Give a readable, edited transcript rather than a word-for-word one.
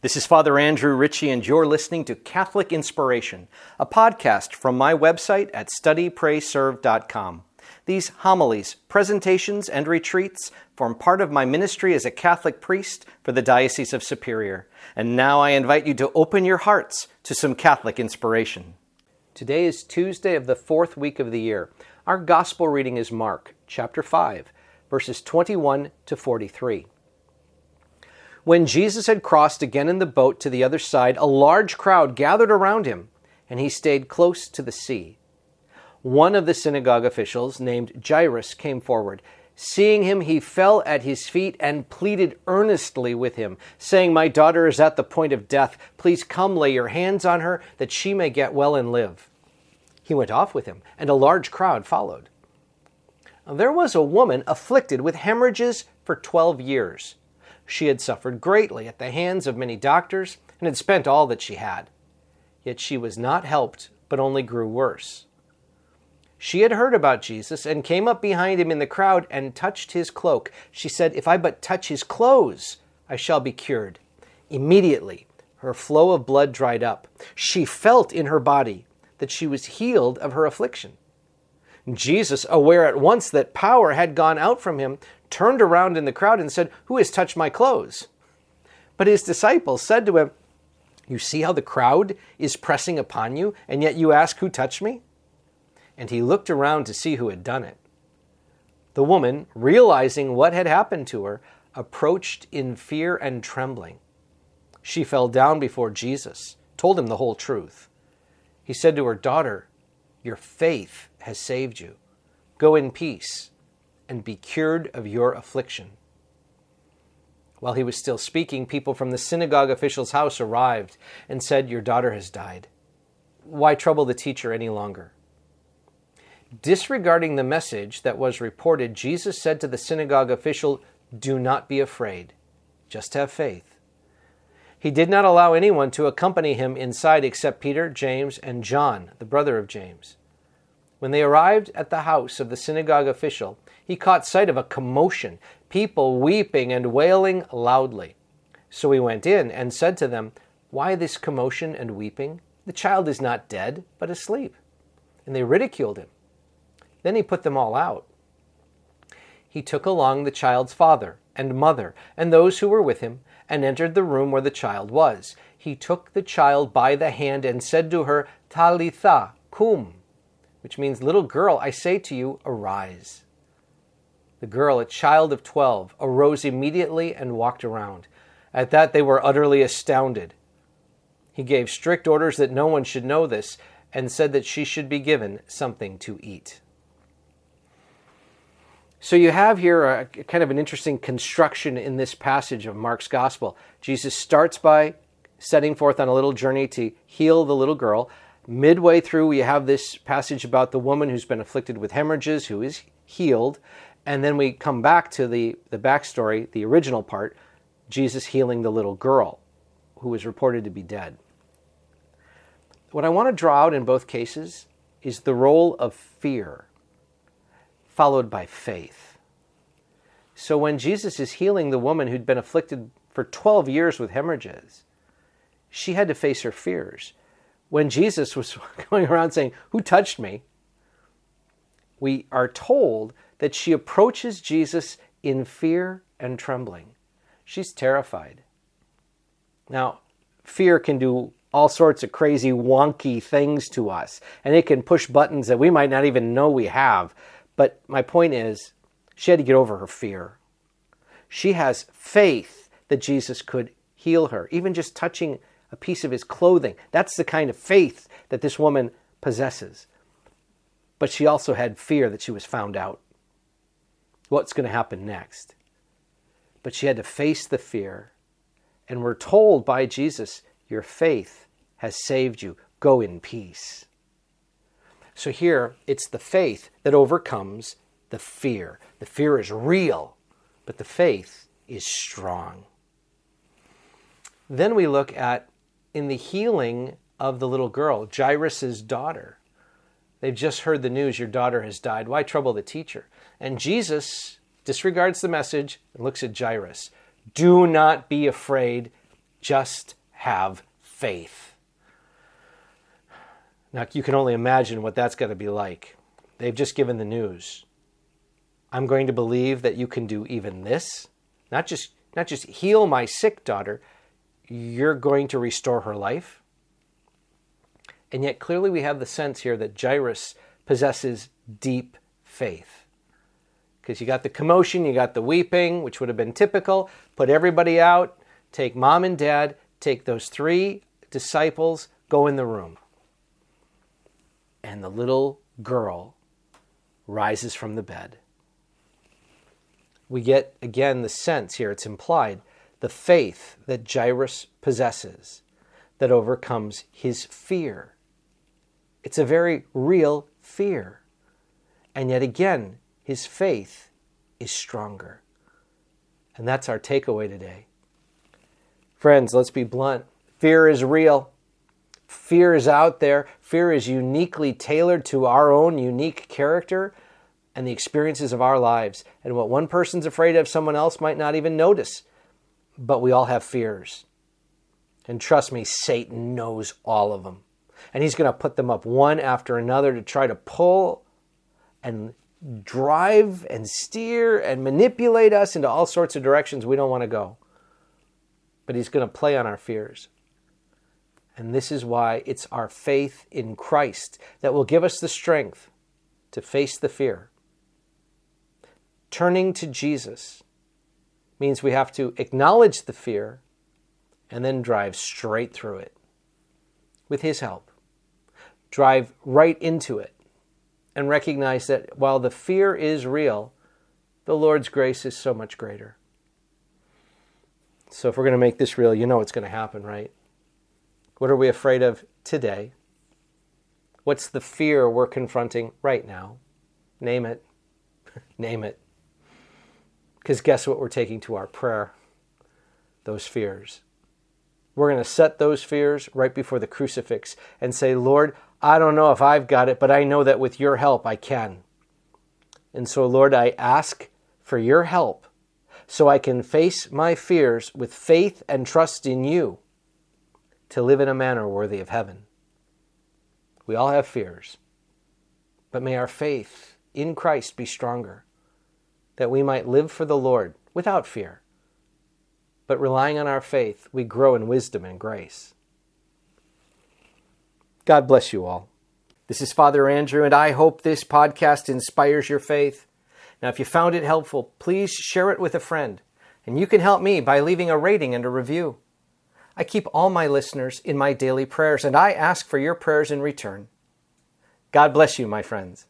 This is Father Andrew Ritchie, and you're listening to Catholic Inspiration, a podcast from my website at studyprayserve.com. These homilies, presentations, and retreats form part of my ministry as a Catholic priest for the Diocese of Superior. And now I invite you to open your hearts to some Catholic inspiration. Today is Tuesday of the fourth week of the year. Our gospel reading is Mark, chapter 5, verses 21 to 43. When Jesus had crossed again in the boat to the other side, a large crowd gathered around him, and he stayed close to the sea. One of the synagogue officials, named Jairus, came forward. Seeing him, he fell at his feet and pleaded earnestly with him, saying, "My daughter is at the point of death. Please come lay your hands on her, that she may get well and live." He went off with him, and a large crowd followed. There was a woman afflicted with hemorrhages for 12 years. She had suffered greatly at the hands of many doctors and had spent all that she had. Yet she was not helped, but only grew worse. She had heard about Jesus and came up behind him in the crowd and touched his cloak. She said, "If I but touch his clothes, I shall be cured." Immediately, her flow of blood dried up. She felt in her body that she was healed of her affliction. Jesus, aware at once that power had gone out from him, turned around in the crowd and said, "Who has touched my clothes?" But his disciples said to him, "You see how the crowd is pressing upon you, and yet you ask, 'Who touched me?'" And he looked around to see who had done it. The woman, realizing what had happened to her, approached in fear and trembling. She fell down before Jesus, told him the whole truth. He said to her, "Daughter, your faith has saved you. Go in peace and be cured of your affliction." While he was still speaking, people from the synagogue official's house arrived and said, "Your daughter has died. Why trouble the teacher any longer?" Disregarding the message that was reported, Jesus said to the synagogue official, "Do not be afraid. Just have faith." He did not allow anyone to accompany him inside except Peter, James, and John, the brother of James. When they arrived at the house of the synagogue official, he caught sight of a commotion, people weeping and wailing loudly. So he went in and said to them, "Why this commotion and weeping? The child is not dead, but asleep." And they ridiculed him. Then he put them all out. He took along the child's father and mother and those who were with him and entered the room where the child was. He took the child by the hand and said to her, "Talitha cum," which means, "Little girl, I say to you, arise." The girl, a child of 12, arose immediately and walked around. At that they were utterly astounded. He gave strict orders that no one should know this and said that she should be given something to eat. So you have here a kind of an interesting construction in this passage of Mark's Gospel. Jesus starts by setting forth on a little journey to heal the little girl. Midway through, we have this passage about the woman who's been afflicted with hemorrhages, who is healed. And then we come back to the backstory, the original part, Jesus healing the little girl, who was reported to be dead. What I want to draw out in both cases is the role of fear, followed by faith. So when Jesus is healing the woman who'd been afflicted for 12 years with hemorrhages, she had to face her fears. When Jesus was going around saying, "Who touched me?" we are told that she approaches Jesus in fear and trembling. She's terrified. Now, fear can do all sorts of crazy, wonky things to us, and it can push buttons that we might not even know we have. But my point is, she had to get over her fear. She has faith that Jesus could heal her, even just touching a piece of his clothing. That's the kind of faith that this woman possesses. But she also had fear that she was found out. What's going to happen next? But she had to face the fear. And we're told by Jesus, "Your faith has saved you. Go in peace." So here, it's the faith that overcomes the fear. The fear is real, but the faith is strong. Then we look at, in the healing of the little girl, Jairus' daughter. They've just heard the news, "Your daughter has died. Why trouble the teacher?" And Jesus disregards the message and looks at Jairus. "Do not be afraid. Just have faith. Now, you can only imagine what that's going to be like. They've just given the news. I'm going to believe that you can do even this. Not just heal my sick daughter. You're going to restore her life. And yet clearly we have the sense here that Jairus possesses deep faith. Because you got the commotion, you got the weeping, which would have been typical. Put everybody out, take mom and dad, take those 3 disciples, go in the room. And the little girl rises from the bed. We get, again, the sense here, it's implied, the faith that Jairus possesses that overcomes his fear. It's a very real fear. And yet again, his faith is stronger. And that's our takeaway today. Friends, let's be blunt. Fear is real. Fear is out there. Fear is uniquely tailored to our own unique character and the experiences of our lives. And what one person's afraid of, someone else might not even notice. But we all have fears. And trust me, Satan knows all of them. And he's going to put them up one after another to try to pull and drive and steer and manipulate us into all sorts of directions we don't want to go. But he's going to play on our fears. And this is why it's our faith in Christ that will give us the strength to face the fear. Turning to Jesus means we have to acknowledge the fear and then drive straight through it with his help. Drive right into it and recognize that while the fear is real, the Lord's grace is so much greater. So if we're going to make this real, you know what's going to happen, right? What are we afraid of today? What's the fear we're confronting right now? Name it. Name it. Because guess what we're taking to our prayer? Those fears. We're going to set those fears right before the crucifix and say, Lord, I don't know if I've got it, but I know that with your help I can. And so, Lord, I ask for your help so I can face my fears with faith and trust in you to live in a manner worthy of heaven. We all have fears, but may our faith in Christ be stronger, that we might live for the Lord without fear. But relying on our faith, we grow in wisdom and grace. God bless you all. This is Father Andrew, and I hope this podcast inspires your faith. Now, if you found it helpful, please share it with a friend. And you can help me by leaving a rating and a review. I keep all my listeners in my daily prayers, and I ask for your prayers in return. God bless you, my friends.